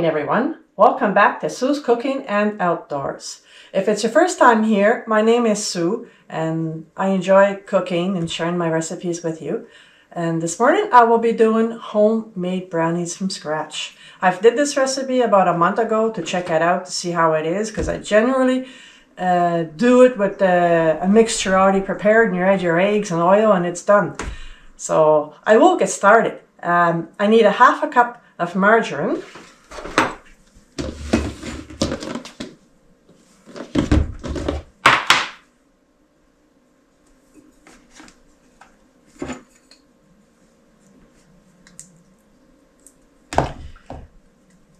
morning, everyone. Welcome back to Sue's Cooking and Outdoors. If it's your first time here, my name is Sue and I enjoy cooking and sharing my recipes with you. And this morning I will be doing homemade brownies from scratch. I've did this recipe about a month ago to check it out to see how it is, because I generally do it with a mixture already prepared, and you add your eggs and oil and it's done. So I will get started. I need a half a cup of margarine.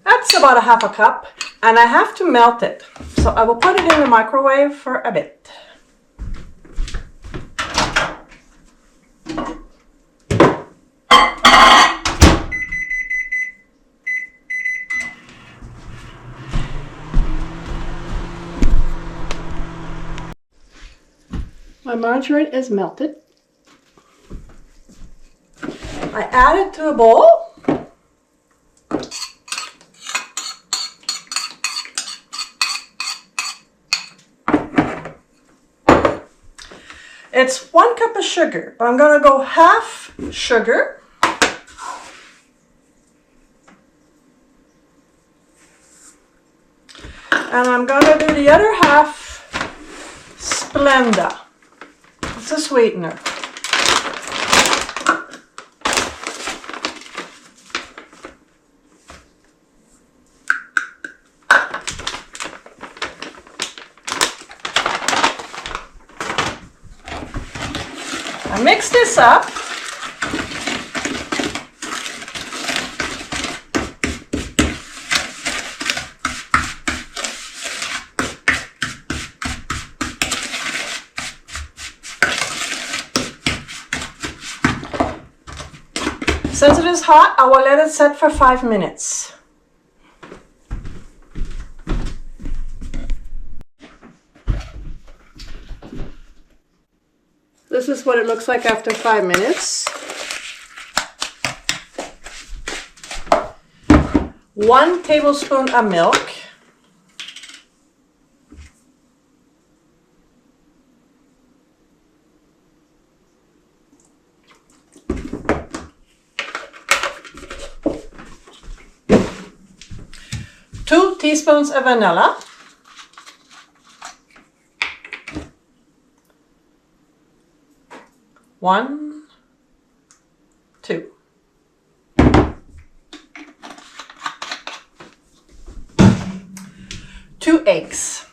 That's about a half a cup, and I have to melt it. So I will put it in the microwave for a bit. My margarine is melted. I add it to a bowl. It's 1 cup of sugar, but I'm going to go half sugar. And I'm going to do the other half Splenda. It's a sweetener. I mix this up. Since it is hot, I will let it set for 5 minutes. This is what it looks like after 5 minutes. 1 tablespoon of milk. Two teaspoons of vanilla. 1, 2. 2 eggs.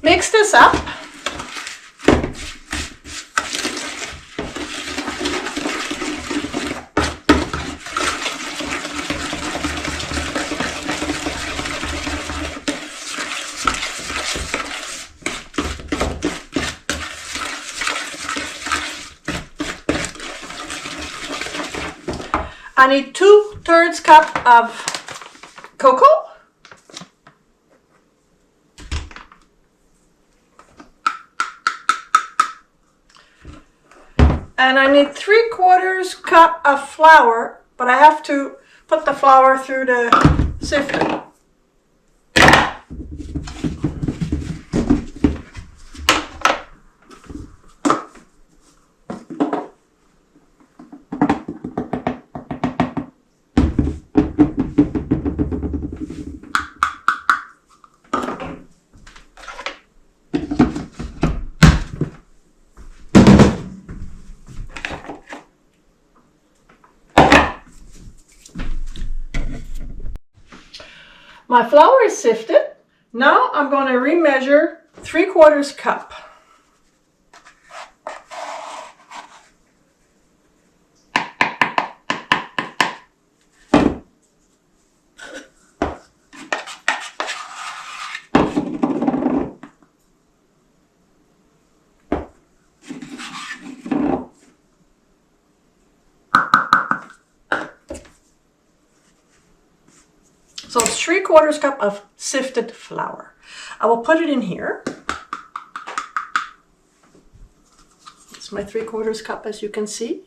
Mix this up. I need 2/3 cup of cocoa. And I need 3/4 cup of flour, but I have to put the flour through the sifter. My flour is sifted. Now I'm going to remeasure 3/4 cup. So it's 3/4 cup of sifted flour. I will put it in here. It's my 3/4 cup, as you can see.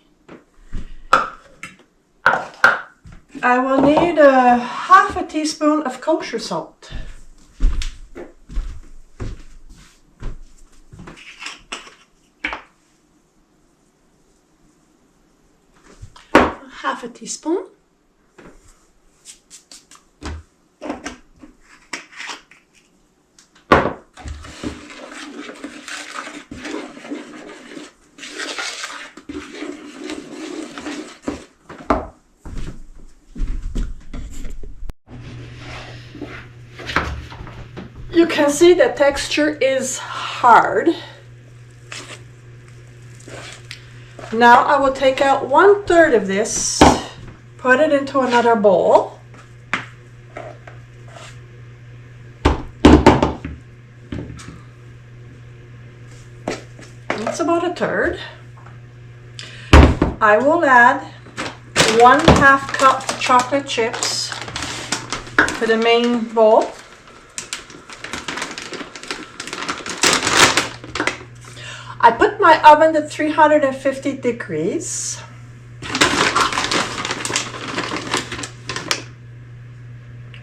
I will need a 1/2 teaspoon of kosher salt. Half a teaspoon. You can see the texture is hard. Now I will take out 1/3 of this, put it into another bowl. That's about 1/3. I will add 1/2 cup chocolate chips to the main bowl. I put my oven at 350 degrees.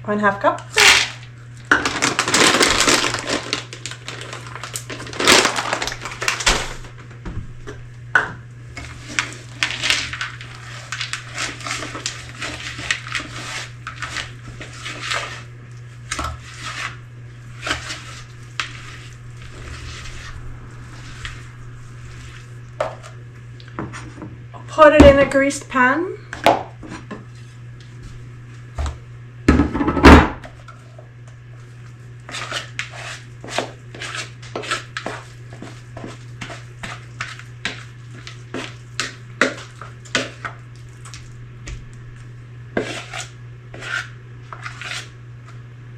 One half cup. Put it in a greased pan.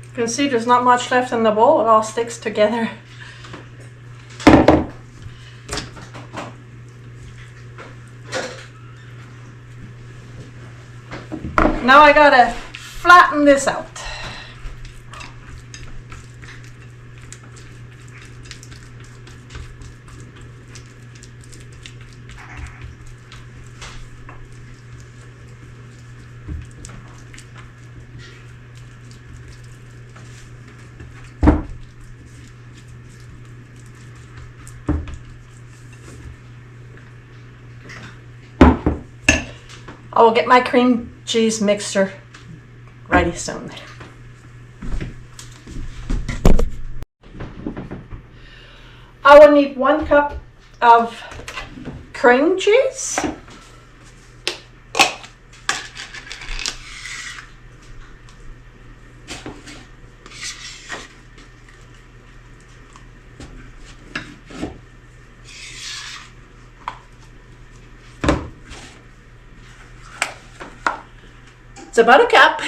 You can see there's not much left in the bowl, it all sticks together. Now I gotta flatten this out. I will get my cream cheese mixture ready soon. I will need 1 cup of cream cheese. It's about 1 cup.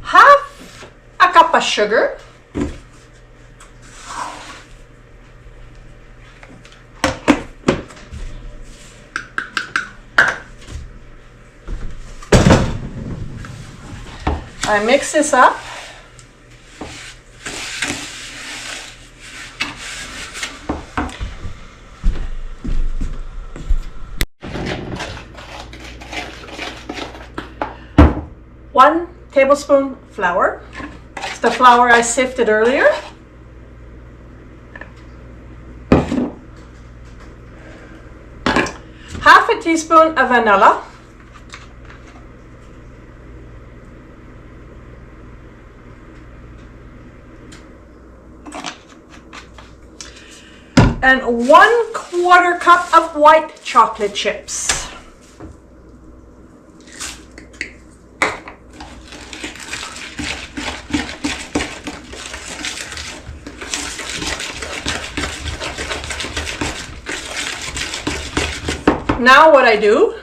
Half a cup of sugar. I mix this up. One tablespoon flour. It's the flour I sifted earlier. Half a teaspoon of vanilla. And 1/4 cup of white chocolate chips. Now what I do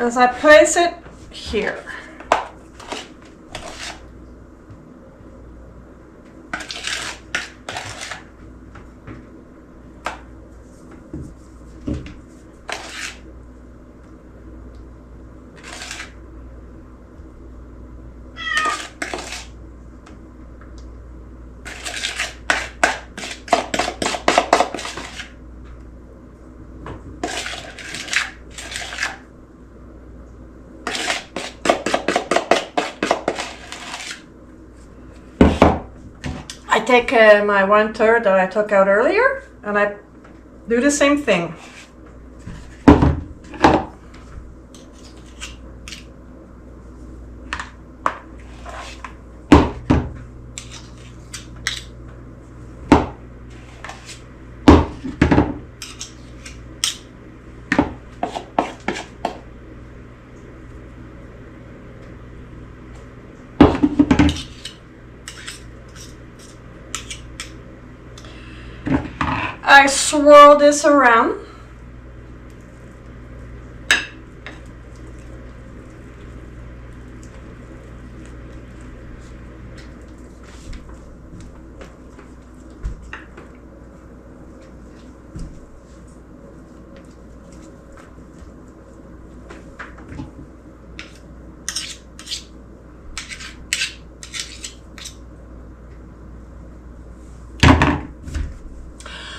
is I place it here. I take my 1/3 that I took out earlier and I do the same thing. I swirl this around.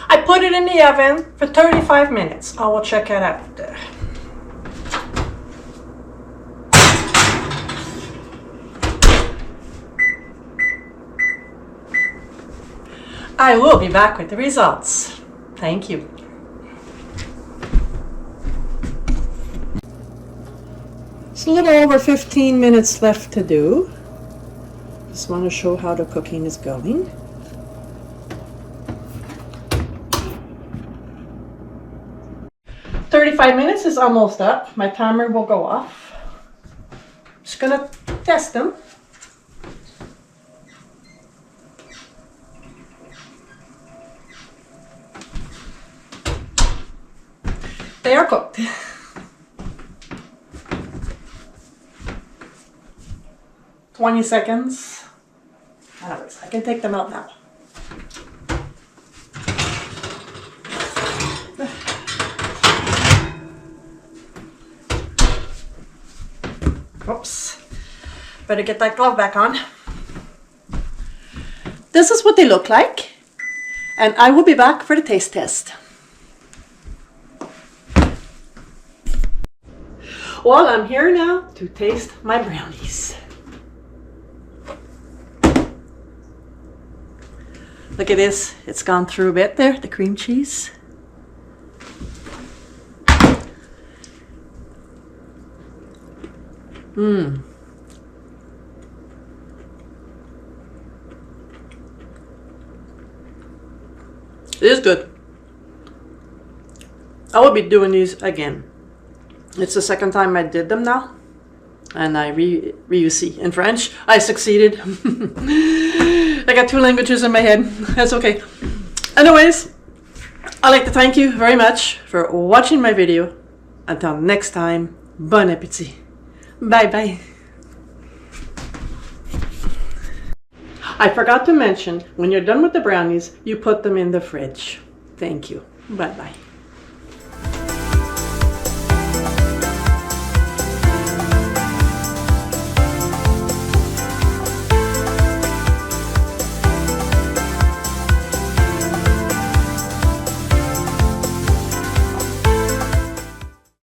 I put it in the oven for 35 minutes. I will check it out. I will be back with the results. Thank you. It's a little over 15 minutes left to do. Just want to show how the cooking is going. "35 minutes is almost up. My timer will go off. Just gonna test them. They are cooked. "20 seconds. Anyways, I can take them out now. Oops. Better get that glove back on. This is what they look like. And I will be back for the taste test. Well, I'm here now to taste my brownies. Look at this. It's gone through a bit there, the cream cheese. Mmm. It is good. I will be doing these again. It's the second time I did them now. And I réussi. In French, I succeeded. I got 2 languages in my head. That's okay. Anyways, I'd like to thank you very much for watching my video. Until next time, bon appétit. Bye bye. I forgot to mention, when you're done with the brownies, you put them in the fridge. Thank you. Bye bye.